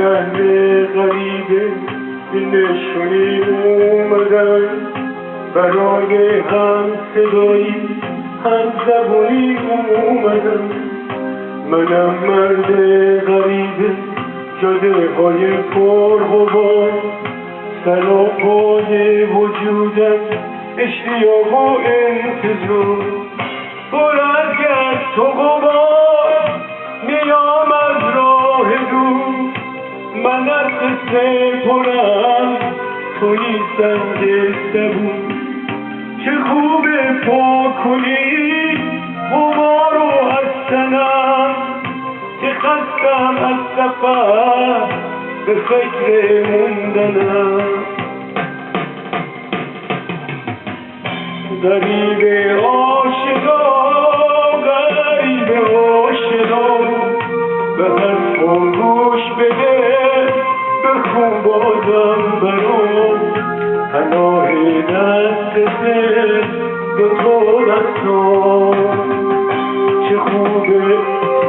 شهر غریبه به نشونی اومدن، برای هم صدایی هم زبونی اومدن. منم مرد غریبه، جاده های پر غبار، سراپای وجودم اشتیاق و انتظار. پر از گشت و غبار میام از راه دور، من از قصه پرم توی سنگ سبون. چه خوبه پاک کنی غبار رو از تنم، که خستم از سفر به فکر موندنم. غریبه آشنا، غریبه آشنا، به حرفم گوش بده، بخون بازم برام پناه دستته دوتا دستان. چه خوبه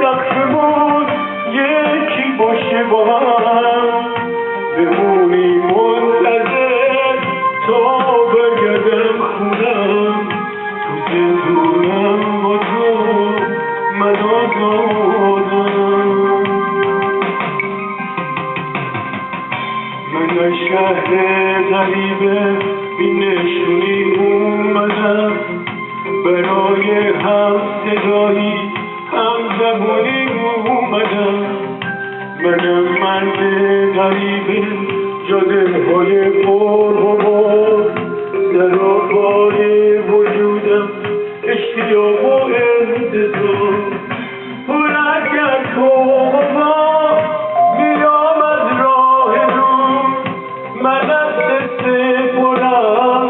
سقفمون یکی باشه با هم، بمونی منتظر تا برگردم خونم. تو زندونم با تو من آزادم. من شهر غریبه بی نشونی اومدم، برای هم صدایی هم زبونی اومدم. منم مرد غریبه، جاده های پر غبار، سراپای وجودم اشتیاق و انتظار. پر از گرد و غبار میام از راه دور، من از قصه پرم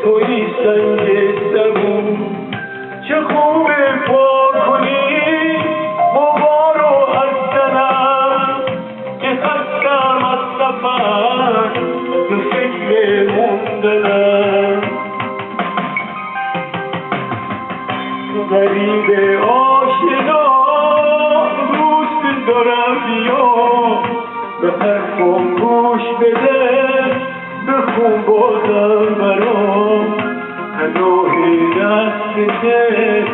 توی سنگ سبون. چه خوبه پاک کنی غبار رو از تنم، که خستم از سفر به فکر موندنم. غریبه آشنا، دوست دارم بیا، به حرفم گوش بده، بخون بازم برام پناه دستته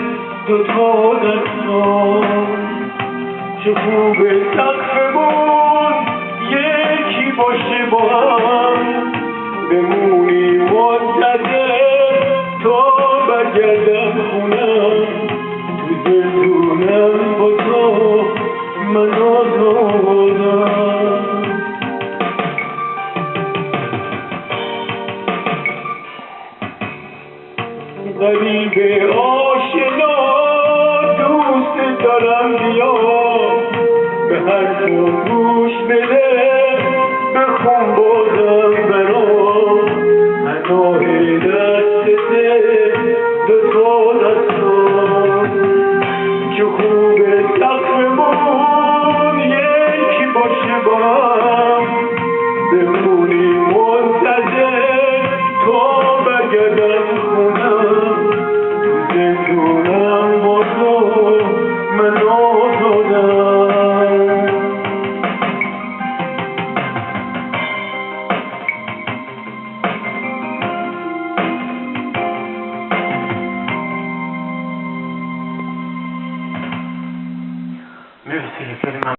دوتا دستان. چه خوبه سقفمون یکی باشه با هم، بمونی منتظر تا برگردم خونم. تو زندونم با تو من آزادم. غریبه آشنا، دوست دارم بیا، به حرفم گوش بده، بخون بازم برام پناه دستته دوتا دستان. چه خوبه سقفمون یکی باشه با هم، بمونی منتظر تا برگردم خونم. تو زندونم با تو من آزادم. مرسی، خیلی ممنون.